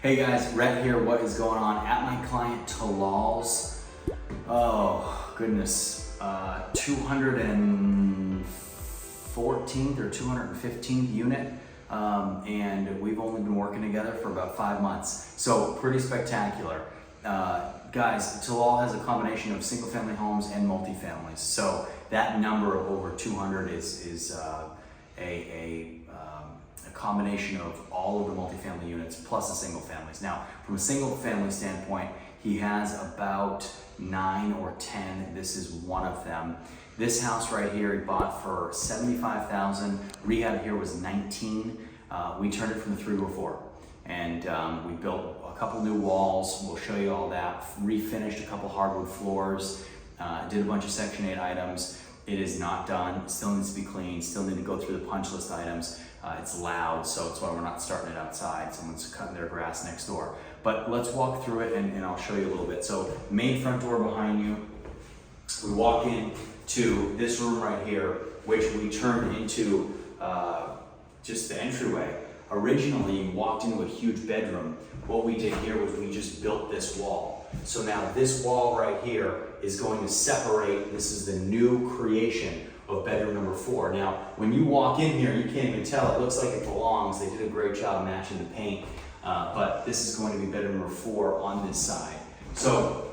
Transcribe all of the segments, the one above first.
Hey guys, Rhett here. What is going on at my client Talal's? Oh goodness, 214th or 215th unit, and we've only been working together for about 5 months. So pretty spectacular. Guys, Talal has a combination of single-family homes and multifamilies. So that number of over 200 is a combination of all of the multifamily units plus the single families. Now, from a single family standpoint, he has about 9 or 10. This is one of them. This house right here, he bought for $75,000. Rehab here was 19. We turned it from a 3 to a 4. And we built a couple new walls. We'll show you all that. Refinished a couple hardwood floors. Did a bunch of Section 8 items. It is not done. Still needs to be cleaned. Still need to go through the punch list items. It's loud, so that's why we're not starting it outside. Someone's cutting their grass next door. But let's walk through it and I'll show you a little bit. So main front door behind you. We walk in to this room right here, which we turned into just the entryway. Originally, you walked into a huge bedroom. What we did here was we just built this wall. So now this wall right here is going to separate. This is the new creation of bedroom number 4. Now, when you walk in here, you can't even tell. It looks like it belongs. They did a great job matching the paint. But this is going to be bedroom number 4 on this side. So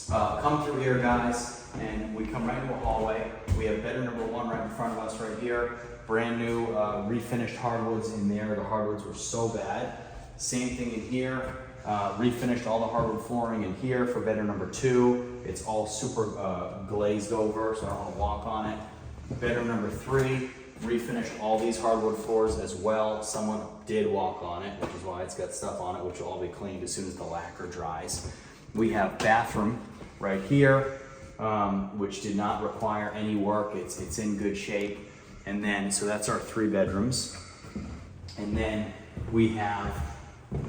come through here, guys, and we come right into a hallway. We have bedroom number 1 right in front of us right here. Brand new refinished hardwoods in there. The hardwoods were so bad. Same thing in here. Refinished all the hardwood flooring in here for bedroom number 2. It's all super glazed over, so I don't want to walk on it. Bedroom number 3, refinished all these hardwood floors as well. Someone did walk on it, which is why it's got stuff on it, which will all be cleaned as soon as the lacquer dries. We have bathroom right here, which did not require any work. It's in good shape. And then, so that's our 3 bedrooms. And then we have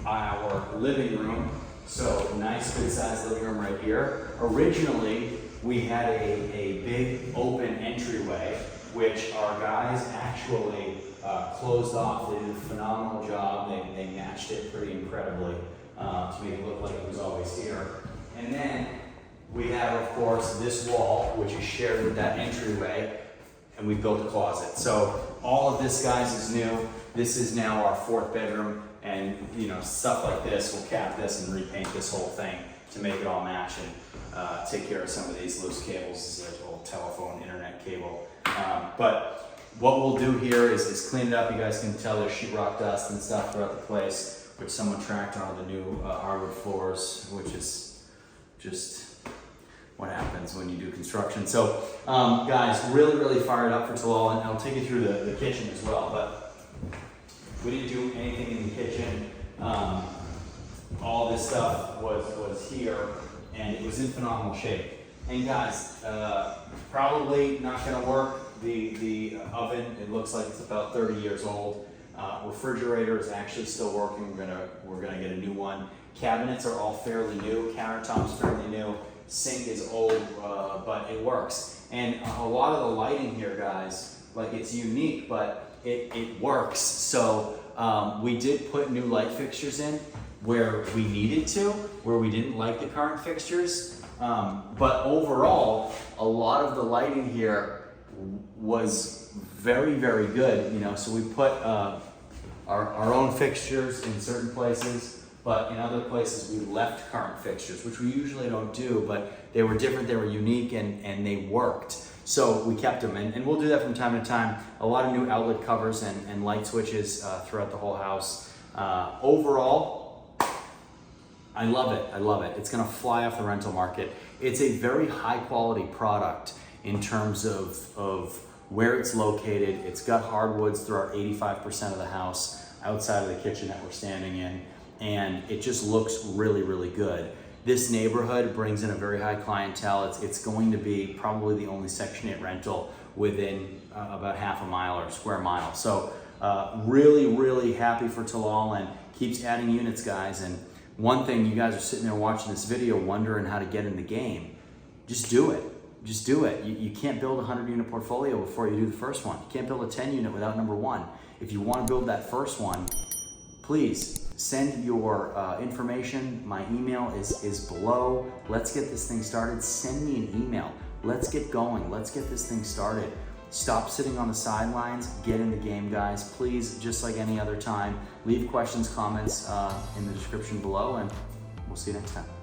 our living room. So nice good sized living room right here. Originally, we had a big open entryway, which our guys actually closed off. They did a phenomenal job. They matched it pretty incredibly to make it look like it was always here. And then we have, of course, this wall, which is shared with that entryway, and we built a closet. So all of this, guys, is new. This is now our 4th bedroom. And stuff like this, we'll cap this and repaint this whole thing to make it all match and take care of some of these loose cables. This is a little telephone, internet cable. But what we'll do here is clean it up. You guys can tell there's sheetrock dust and stuff throughout the place, which someone tracked on the new hardwood floors, which is just what happens when you do construction. So guys, really fired up for Talal, and I'll take you through the kitchen as well. But we didn't do anything in the kitchen. All this stuff was here, and it was in phenomenal shape. And guys, probably not gonna work. The oven, it looks like it's about 30 years old. Refrigerator is actually still working. We're gonna get a new one. Cabinets are all fairly new. Countertops fairly new. Sink is old, but it works. And a lot of the lighting here, guys, like it's unique, but it works. So we did put new light fixtures in where we needed to, where we didn't like the current fixtures. But overall, a lot of the lighting here was very good. So we put our own fixtures in certain places, but in other places we left current fixtures, which we usually don't do, but they were different, they were unique, and they worked. So we kept them, and we'll do that from time to time. A lot of new outlet covers and light switches throughout the whole house. Overall, I love it. It's gonna fly off the rental market. It's a very high quality product in terms of where it's located. It's got hardwoods throughout 85% of the house outside of the kitchen that we're standing in, and it just looks really good. This neighborhood brings in a very high clientele. It's going to be probably the only Section 8 rental within about half a mile or a square mile. So really happy for Talal, and keeps adding units, guys. And one thing, you guys are sitting there watching this video wondering how to get in the game. Just do it. You can't build a 100-unit portfolio before you do the first one. You can't build a 10-unit without number 1. If you want to build that first one, please send your information. My email is below. Let's get this thing started. Send me an email. Let's get going. Let's get this thing started. Stop sitting on the sidelines. Get in the game, guys. Please, just like any other time, leave questions, comments in the description below, and we'll see you next time.